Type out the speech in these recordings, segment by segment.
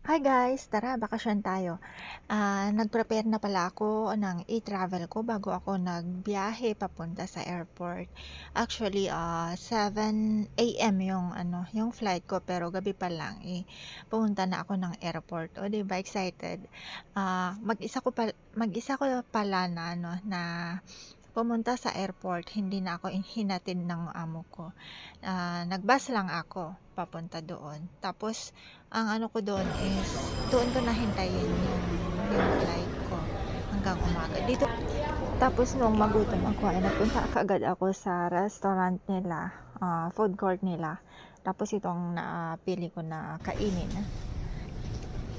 Hi guys, tara bakasyon tayo. Nag-prepare na pala ako ng e-travel ko bago ako nagbiyahe papunta sa airport. Actually, 7 AM yung flight ko pero gabi pa lang pumunta na ako ng airport. O, 'di ba excited? Mag-isa ko pala na pumunta sa airport, hindi na ako hinatid ng amo ko. Nag-bus lang ako papunta doon. Tapos ang ano ko doon is doon ko nahintayin yung flight ko hanggang umaga. Dito tapos nung magutom ako ay nagpunta agad ako sa restaurant nila, food court nila. Tapos itong napili ko na kainin.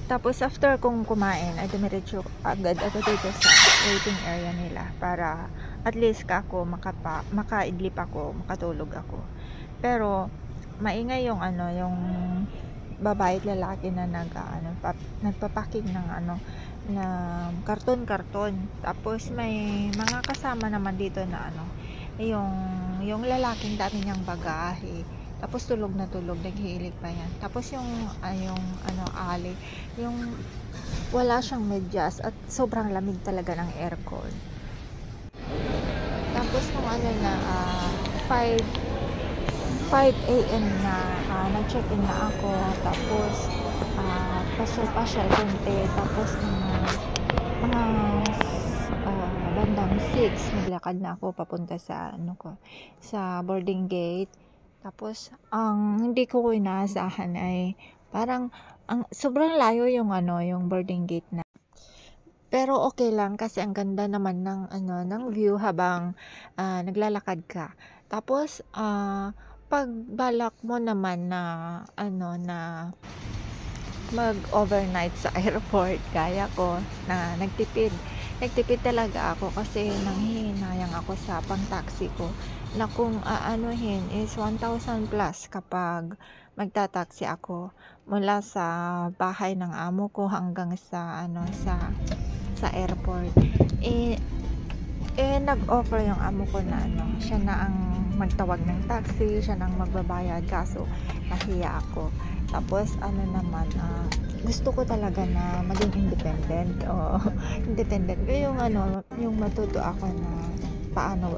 Tapos after kong kumain ay dumiretso agad ako dito sa waiting area nila para at least makaidlip ako, makatulog ako. Pero maingay yung babae at lalaki na nagpapacking ng karton-karton. Tapos may mga kasama naman dito na yung lalaking dami niyang bagahe. Tapos tulog na tulog, naghihilig pa yan. Tapos yung ali, yung wala siyang medyas at sobrang lamig talaga ng aircon. Tapos nung 5 AM na nag-check-in na ako. Tapos pasyal-pasyal konti. Tapos mga bandang 6 naglakad na ako papunta sa sa boarding gate. Tapos ang hindi ko inaasahan ay parang sobrang layo yung boarding gate na. Pero okay lang kasi ang ganda naman ng view habang naglalakad ka. Tapos pag balak mo naman na mag-overnight sa airport, gaya ko na nagtipid talaga ako kasi nanghihinayang ako sa pang-taxi ko na kung aanuhin is 1,000 plus kapag magta-taxi ako mula sa bahay ng amo ko hanggang sa airport. Nag-offer yung amo ko na siya na ang magtawag ng taxi, siya nang magbabayad, kaso nahiya ako. Tapos gusto ko talaga na maging independent o independent ko yung matuto ako na paano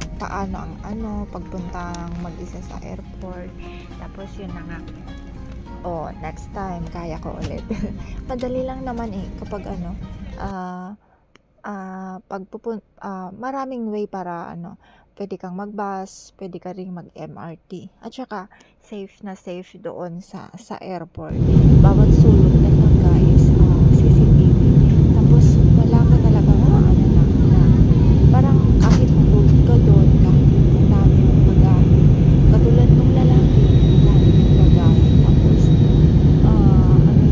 ang pagpuntang mag-isa sa airport. Tapos yun na nga, next time kaya ko ulit. Madali lang naman kapag maraming way para pwede kang mag-bus, pwede ka ring mag-MRT. At saka safe na safe doon sa airport. Bawat sulok talaga is CCTV. Tapos wala ka talaga na parang kahit matulog ka doon, kahit dami mong bagahe. Katulad nung lalaki, dami mong bagahe. Tapos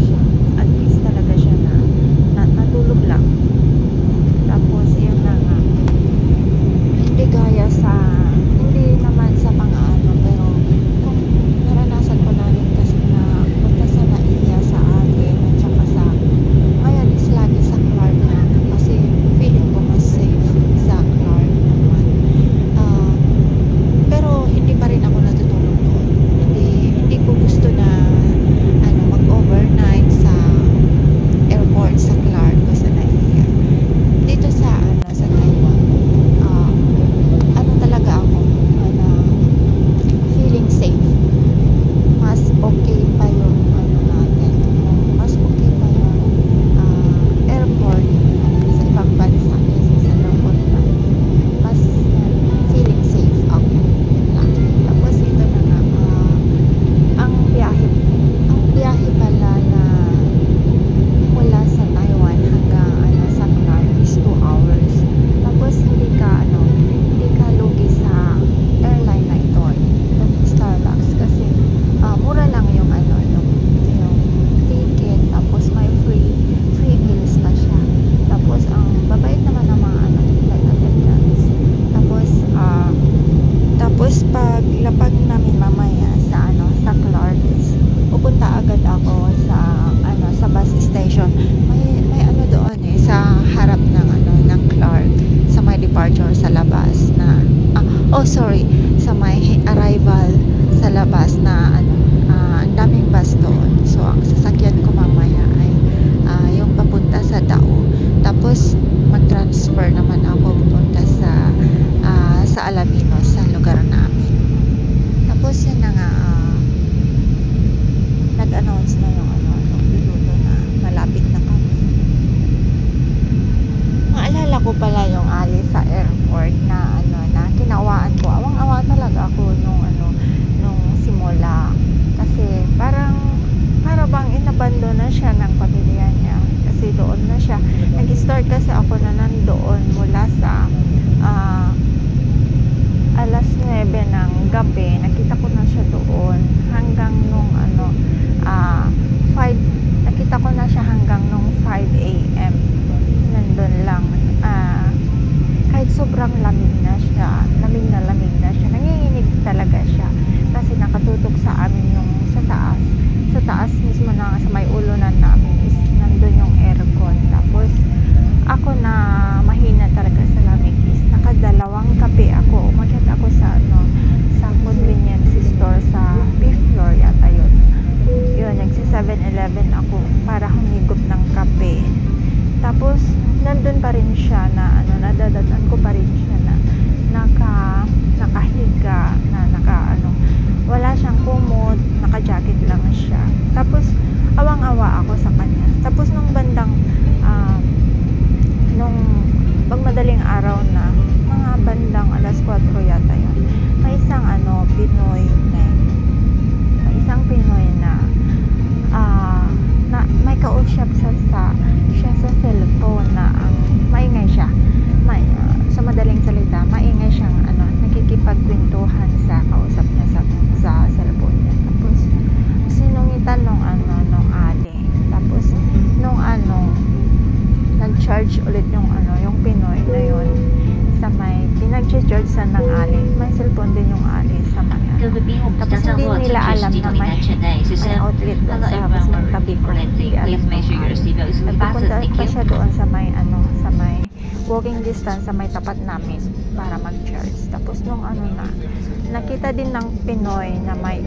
siya, at least talaga siya na natulog lang. Tapos yun na nga, hindi naman sa mga pero kung naranasan ko na rin kasi na punta sa NAIA sa akin 5 AM. Nandun lang. Kahit sobrang lamig na siya, nanginginig talaga siya. Kasi nakatutok sa amin yung sa taas mismo na sa may ulunan namin is nandun yung aircon. Tapos ako na mahina talaga sa lamig is nakadalawang kape ako. Umakyat ako sa convenience store sa 5th floor yata yun. Yun, nagsi 7-Eleven ako para humigop ng kape. Tapos nandun pa rin siya na nadadatan ko pa rin siya na nakahiga na wala siyang kumot, naka-jacket lang siya. Tapos awang-awa ako sa kanya. Tapos nung bandang nung pagmadaling araw na, mga bandang alas 4 yata yun, may isang Pinoy na may kausap siya sa cellphone na maingay siya. Sa madaling salita, maingay siyang nakikipagkwentuhan sa kausap niya sa cellphone niya. Tapos sinungitan nung ali. Tapos nung nag-charge ulit yung Pinoy na yun sa may pinag-charge sa ng ali. May cellphone din yung ali sa may tapos hindi nila alam na may outlet doon sa mismong tabi ko. Hindi alam nung ali. Nagpupunta pa siya doon sa may walking distance sa may tapat namin para mag-charge. Tapos nung nakita din ng Pinoy na may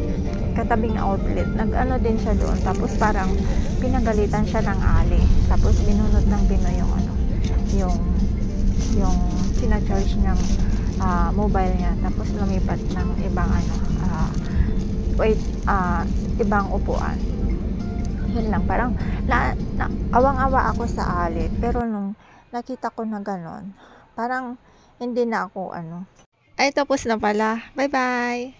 katabing outlet, din siya doon. Tapos parang pinagalitan siya ng ali. Tapos binunot ng Pinoy yung pina-charge niyang mobile niya. Tapos lumipat ng ibang ibang upuan. Yun lang, parang awang-awa ako sa ali. Pero nung nakita ko na ganon, parang hindi na ako ay tapos na pala. Bye bye.